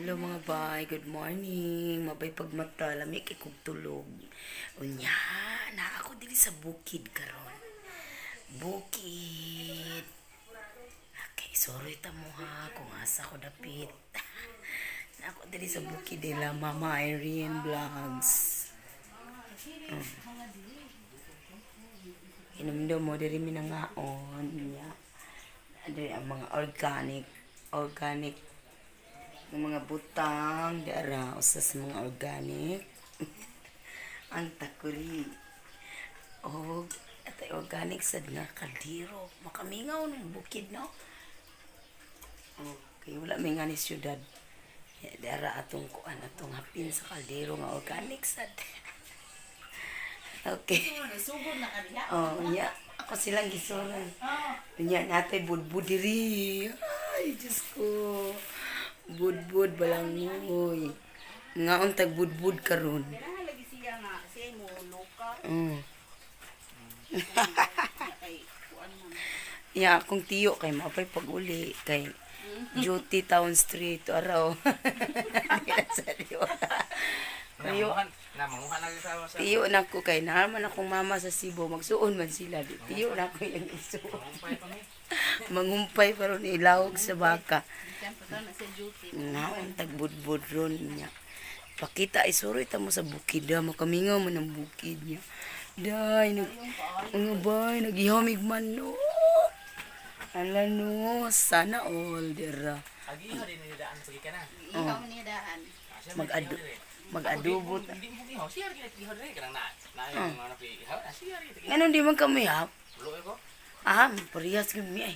Hello mga bay, good morning. Mabay pagmata, lamig ikog tulog. Unya, na ako dili sa bukid karon. Bukid. Okay, sorry ta mo ha kung asa ko dapit. Na ako dili sa bukid nila Mama Irene Vlogs. Inumdo mo diri minangaon niya. Diri ang mga organic ng mga butang dara usas mga organic ang takuri atay organic sad nga kaldero makamingaw ng bukid no kay wala may nga ni syudad dara atong kuan atong hapin sa kaldero nga organic sad okay Nasugod na kanila. nya ako silang gisuran nya natay budbud diri ay Diyos ko budbud balangoy nga untag budbud karon Lagi siya nga siya mo loka. Kay kuan man. Ya akong tiyo kay mapay pag-uli kay Duty Town Street araw sa tiyo Manguha na sa tiyo na ko kay naman akong mama sa Cebu magsuon man sila di tiyo na ko yung isuon mangumpay pa ron ilawog sa baka Siyempre na sa duty. naon tagbudbud ron niya pakita isuroy ta mo sa bukid da makamingaw man ang bukid niya day mga bay nagihomig man no ala no sana all dira Agi din ni daan sa gikan na. Ihaw niya daan. mag-adobo ta Hindi mo gihaw siya rin gihaw rin kanang na yung mga napihaw siya rin. nganon di man kami hap Luoy ko. parehas gyud mi ay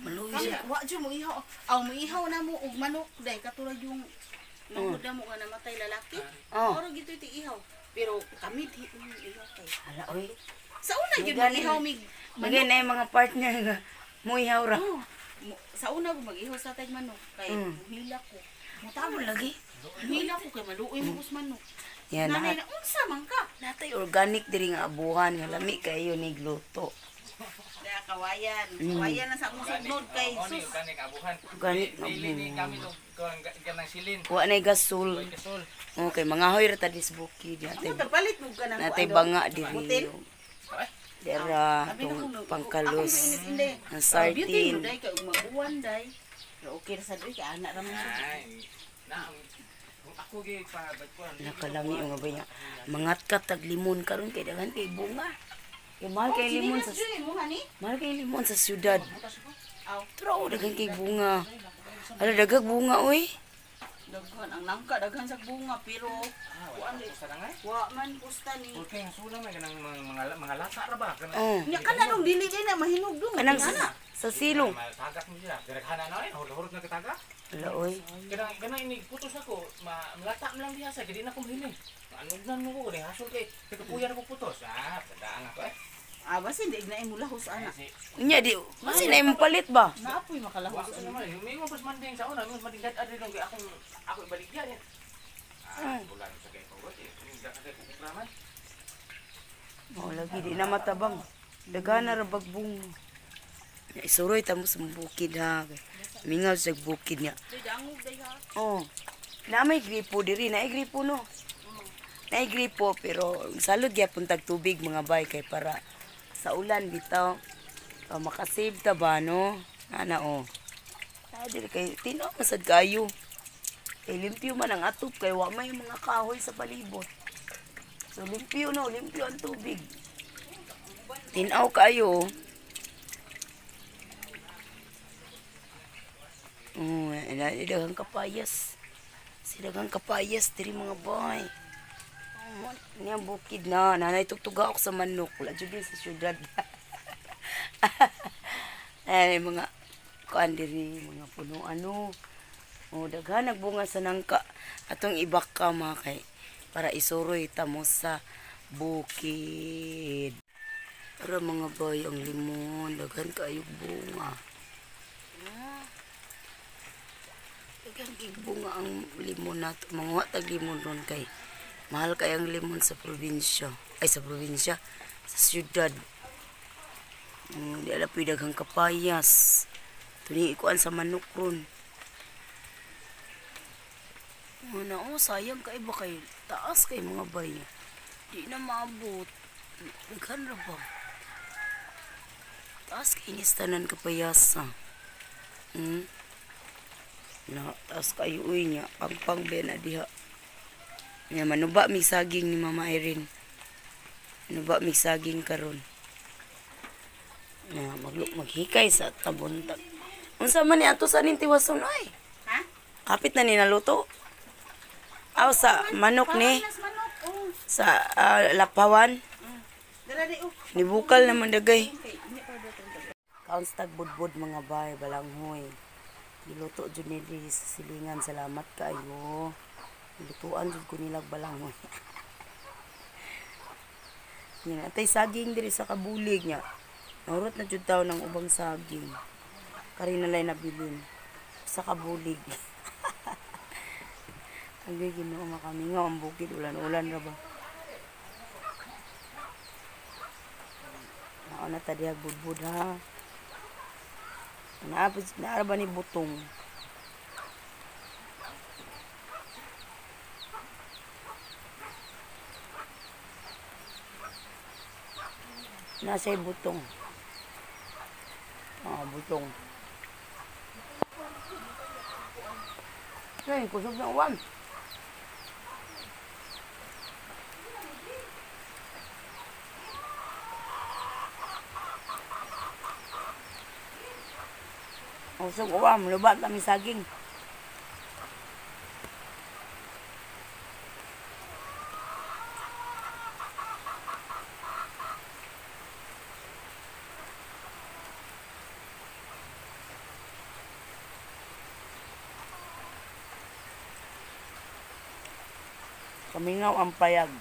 maluwi Kami siya wa jud mo ihaw. Aw mo ihaw na mo og manok day katulad yung nanguda mo nga namatay lalaki. Oro gito iti ihaw. Pero kami di mo ihaw kay. ala oy Sa una gyud mo Gani- ihaw mig magay na yung mga partner nga mo ihaw ra Oh, sa una ko mag-ihaw sa tag manok kay hila ko. tamo lagi Hila ko kay maluoy mo kus manok. yan Nanay lahat na unsa man ka? natay organic diri nga abuhan nga lami kayo ni gluto Kaya kawayan. Kawayan na sa akong sugnod kay Oni sus. kanik abuhan. organic na Dili ni abuhan kami to kanang silin. wa nay gasol Kasol. okay mga hoy ra ta dis bukid natay Ako tapalit mo ka ng natay kuan, banga Butin? diri dera Sabi na tong kung pangkalos Ako mainit hindi. ang Beauty sardine mo day kay mabuwan day. Pero okay ra sa doy kay anak ra man siya. Ay. Na ako gi pa bat ko. nakalami yung nga ba niya mangat ka tag limon karon kay daghan kay bunga kay mahal kay limon sa mo hani? mahal kay limon sa syudad Aw, pero daghan kay bunga ala dagag bunga oy daghan ang nangka daghan sa bunga pero kuan di wa man pusta ni. Okay, sulang may kanang mga lata ra ba? Nya kana dong dili day na mahinog dong. kanang Ana. sa silong Tagak mo sila. Diraghan na na hurot na katagak. ala oy Kanang ini putos ako, malata mo lang diha sa gidi na ko mahili. Ano nan mo ko ni hasol kay kapuyan ako putos. Tandaan ako eh. Basin di na imo lahos ana. unya di kasi na imong palit ba Naapoy makalahos. Ako naman, may mga pas manding sa una, may manding dad adre nung ako ibalik diyan. Bulan sa kay ko. Hindi ka kay kukraman. oh lagi di na matabang daghan na ra bag bunga isuroy ta mo sa bukid ha mingaw sa bukid niya Di dangog day ha. oh na may gripo diri na gripo no na gripo pero salud gyapon tag tubig mga bay kay para sa ulan bitaw makasave ta ba no ana dili kay tinaw masad kayo kay limpyo man ang atop kay wa may mga kahoy sa palibot so limpyo ang tubig tinaw kayo daghang kapayas daghang kapayas diri mga boy niya bukid na nanay tugtuga ako sa manok wala jud din sa syudad ay mga kuan diri mga puno daghan nagbunga sa nangka atong ibaka mga kay para isuroy ta mo sa bukid para mga boy ang limon daghan kaayog bunga daghan kay bunga ang limon nato mga tag limon ron kay mahal kay ang limon sa probinsya sa syudad di ala pwede daghang kapayas tuni ikuan sa manok ron Ano, sayang kay ba kay taas kay mga bay. Di na maabot. Daghan ra ba? Taas kay inistanan kapayasa. Na taas kayo uy niya. Pangpang be na diha. Nya manuba mi saging ni Mama Irene. Manuba mi saging karon. Na maghikay sa tabuntag. Unsa man ni ato sa ning tiwason ay? Ha? Kapit na ni naluto. Aw sa manok ni Panas manok. Oh. sa lapawan. Dala di oh. Nibukal naman dagay. Okay, ini pa ba tong Kaunts tag budbud mga bay, balanghoy. Niluto jud ni diri sa silingan. Salamat kayo. Nilutuan jud ko nilag balanghoy. Yan, atay saging diri sa kabulig niya. Naurot na jud taw ng ubang saging. Kari na lay nabilin sa kabulig. Ang Ginoo makamingaw ang bukid ulan-ulan ra ba. Nauna ta diha budbud ha. Naara ba ni butong? Nasa'y butong. Butong. Ay, kusog na uwan. Kusog uwan, lubat kami saging. Kamingaw ang payag.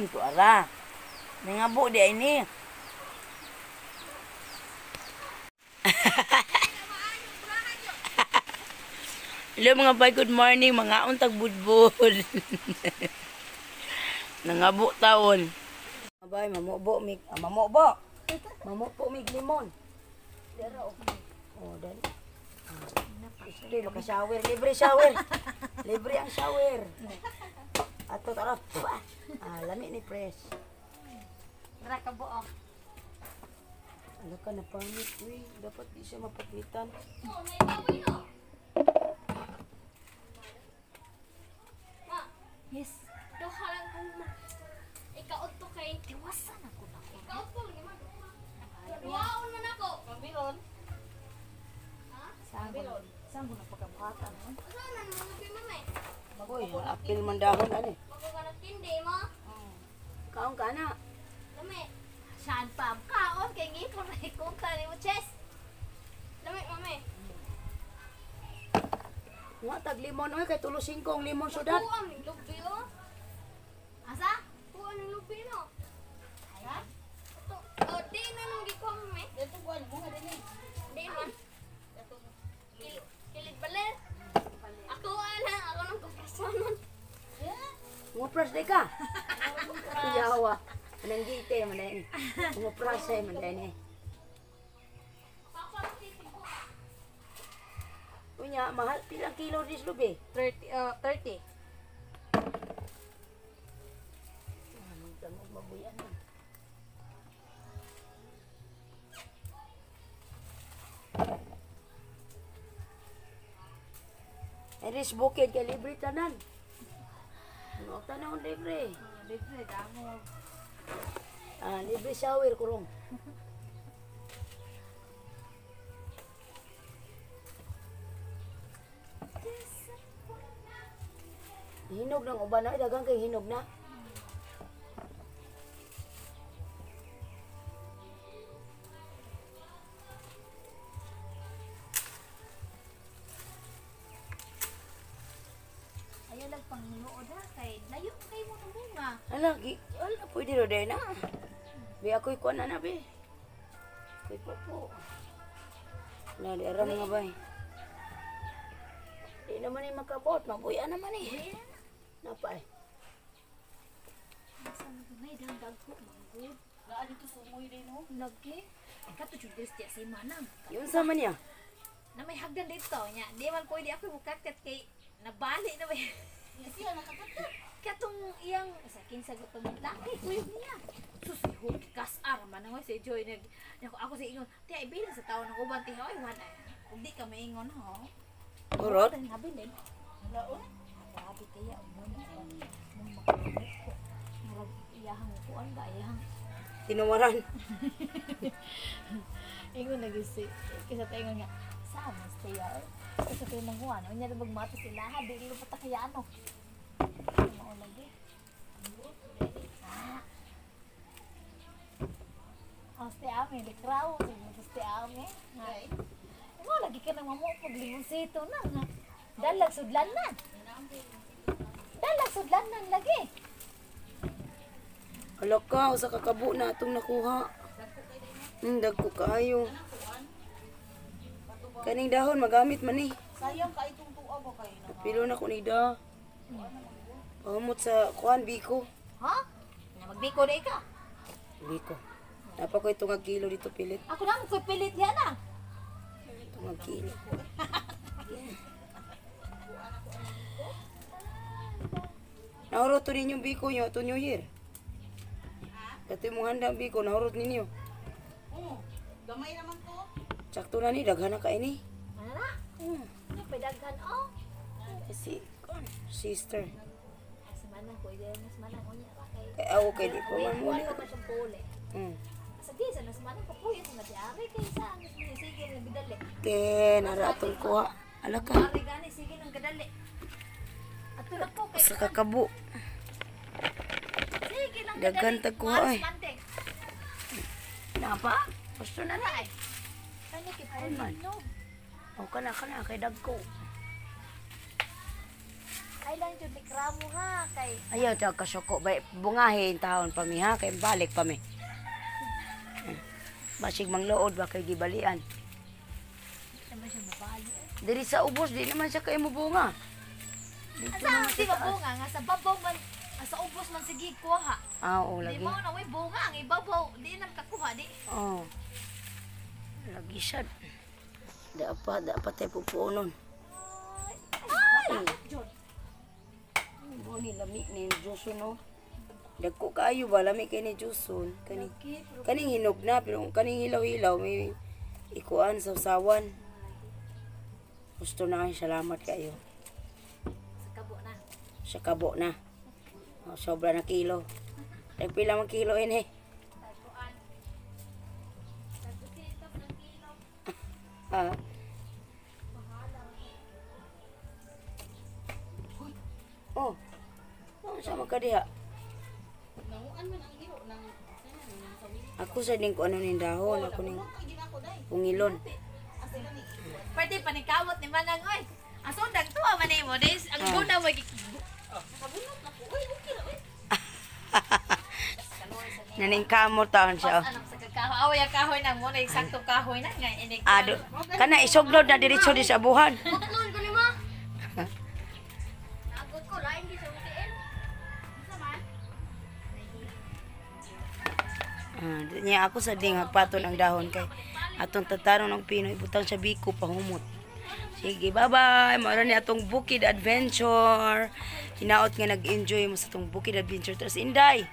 Tuara. May ngabo di ini. Hello mga bay, good morning. Mga untag budbud. Nangabo taon. Mga bay, mamubo mig. Mamubo. Mamubo mig limon. Dara o. Oh, dali. Libre maka-shower. Libre shower. Libre ang shower. Ato tara. Lami ni press. Dara ka buo. Ano ka na pangit, uy. Dapat di siya mapaklitan. Yes. Duha lang kung ikaot to kay tiwasan ako na ko. Ikaot to lagi man. Duhaon man ako. Pambilon. Ha? Pambilon. Saan mo na pagkabuhatan? Asa na naman lupi mama eh. Uy, apil man dahon, ani. Bago ka nagtindi mo. Kaong ka na. Lami. Saan pa? Kaon kay ngipon na ikunta ni mo chest. Lami mama eh. Nga tag limon, uy. Kay tulo 5 ang limon sudat. Tuang ni lupi oh. Asa? Tuang ni lupi no. Ha? Ito. Oh, di na nung gikuha mo eh. Dito kuan mo nga dinhi. Di man. Kilig baler. Ako ana, ako nang kuprasonon. Mga pras day ka. Yawa. Manang gite, manang. Mga pras ay manang eh. Unya, mahal. Pilang kilo dis lubi? 30. Magdamog mabuyan na. Eris bukid kay libre tanan. Ano tanawon libre? Libre damo. Libre shower kurong. Hinog ng uban na, dagang kay hinog na. ang nood ha kay layo kay mo ng bunga. Ala, pwede ro din na. Bi ako'y kuan na be. Ako'y po. Na di aram nga bay. Di naman ay makabot, mabuya naman eh. Napay. Asa mo tunay dagdag ko manggod. Gaan dito sumoy din ho. Lagi. Kato jud diya si manang. Yun sa man niya. Na may hagdan dito nya. Di man pwede ako mukakat kay nabali na ba. Yes, siya nakakato. Katong iyang sa kinsa gutong laki kuyog niya. Susihod kasar man nga si Joy nag ako sa ingon. Ti ay bilang sa tawo ng uban ti hoy wala. Kung di ka maingon ho. Urot. Ang habilin. Laon. Grabe kaya mo na mong makamit ko. Marag iyahang kuan ba iyahang Tinuwaran. ingon nagisi. Kisa ta ingon nga sa mas tayo. Kasi tayo nang kuan. Unya na magmato sila ha di lo patakayano. Mao lagi. Aste ame likraw, aste ame. Ay. Mo lagi ka nang mamu paglingon sito na. Dalag sudlanan. Dalag sudlanan lagi. Ala ka, usa ka kabo na atong nakuha. Dagko kaayo. Kaning dahon magamit man eh. Sayang ka itong tuwa ba kayo na. Pilo na ko ni da. Pahumot sa kuan biko. Ha? Na magbiko di ka. Biko. Napa ko itong kilo dito pilit. Ako na ko pilit yan ah. Itong kilo. Nahurot to ninyo biko nyo to New Year. Dati mong handa biko, nahurot ninyo. Gamay naman to. Sakto na ni, daghan na ka ini. Ano na? Ano pa daghan oh? Si, sister. Mas manang ko ide mas manang unya ra kay. Kay ako kay di ko man Kuha muli. ko pa siyang puli. Sa di sa mas manang ko puyo sa matiari kay sa sige na bidali. Ken, nara atong kuha. Ala ka, Ari gani sige nang kadali. Ato na ko kay sa kakabo. sige lang Daghan tag kuha, eh. Manteng. Napa? Gusto na na eh. Kani kay Ayun man. puno. O kana kay dagko. Ay lang jud likramo ha kay Ayaw ta kasoko bay bungahin taon pa mi ha kay balik pa mi. Basig manglood ba kay gibalian. naman siya mabali. Diri sa ubos di naman siya kay mubunga. Asa di ba bunga nga sa babaw man sa ubos man sige kuha. Oo, Di lagi. mo na way bunga ang ibabaw di nang kakuha di. Oo. Lagi siya. Dapat tayo pupunon. Ay, jud. Mo ni lami ni Juson no. Dagko kaayo ba lami kay ni Juson kaning hinog na pero kaning hilaw-hilaw may ikuan sa usawan. Gusto na ay salamat kayo. Sa kabo na. Sa kabo na. O, sobra na kilo. Nagpila man kilo ini. Tagpuan. Tagpuan ng kilo. Ah. Oh. Ano sa magkadiha? Nanguan man ang iro ng Ako sa din ko ano ning dahon, ako ning kay ginako day. pungilon. Asa gani? Pwede panikawot ni Manang oy. Aso dagtuwa man mo des ang guna mo Nakabunot na ko. Uy, okay na. Uy. Naning kamot taon siya. anak sa kakahoy. Away ang kahoy na mo na eksaktong kahoy na nga inig. Ado. Kana isuglod na diretso di sa buhan. Butlon ko ni mo. Nagot ko lain di sa utiin. Unsa man? Niya ako sa ding hagpaton ang dahon kay atong tatarong ng Pinoy butang sa biko pahumot. Sige, bye-bye. Mara ni atong Bukid Adventure. Hinaot nga nag-enjoy mo sa atong Bukid Adventure. Tapos Inday,